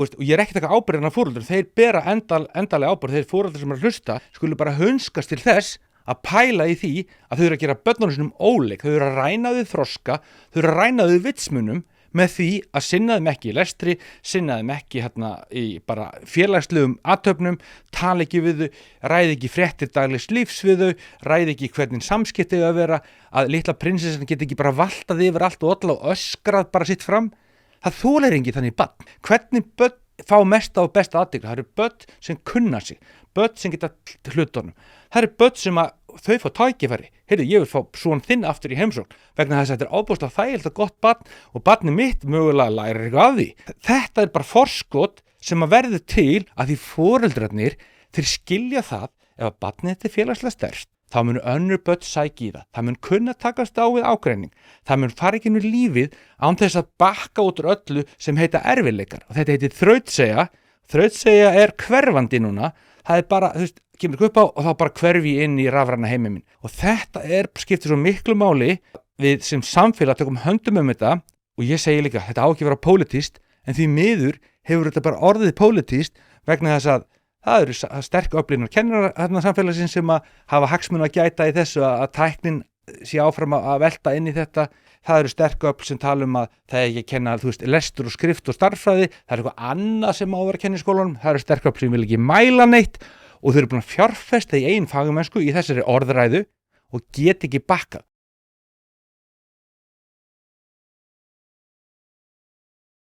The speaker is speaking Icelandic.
og ég ekki taka ábyrgðina af foreldrum, þeir bera endalega ábyrgð, þeir foreldrar sem hlusta skulu bara hunskast til þess að pæla í því að þau að gera börnunum sinum óleik, þau að ræna þau þroska, þau að ræna þau vitsmunum með því að sinna þeim ekki í lestri, sinna þeim ekki í bara félagslegum athöfnum, tala ekki við þau, ræði ekki fréttir daglegs lífs við þau, ræði ekki hvernig samskipti eiga að vera, að litla prinsessan geti ekki bara valtað yfir allt og alla og öskrað bara sitt fram. Það þolir enginn þannig barn. Hvernig börn fá mesta og besta athygli? Það eru börn sem kunna sig, börn sem geta hlutunum. Það eru börn sem að þau fá tækifæri. Heyrðu, ég vil fá svona þinn aftur í heimsókn vegna þess að þetta er ábúðslega þægilegt og gott barn og barnið mitt mögulega lærir eitthvað af því. Þetta er bara forskot sem að verður til að því foreldrarnir þeir skilja það ef að barnið þetta er félagslega sterkt. Þá mun önnur börn sækja í það. Það mun kunna takast á við ágreining. Það mun fara ekki nú lífið án þess að bakka út úr öllu sem heita erfiðleikar. Og þetta heitir þrautseigja. Þrautseigja er hverfandi núna. Það er bara, kemur upp á og þá bara hverfi inn í rafræna heiminn minn. Og þetta skiptir svo miklu máli við sem samfélag tökum höndum þetta og ég segi líka, þetta á ekki vera pólitískt en því miður hefur þetta bara orðið pólitískt vegna þess að það eru sterk öflin og kennarar samfélagsins sem að hafa hagsmuni að gæta í þessu að tæknin sé áfram að velta inn í þetta. Það eru sterk öfl sem tala að það er ekki að kenna, lestur og skrift og starffræði, það er eitthvað annað sem á að vera að kenna í skólanum, það eru sterk öfl sem vil ekki mæla neitt og þau eru búin að fjárfesta í eigin fagmennsku í þessari orðræðu og get ekki bakkað.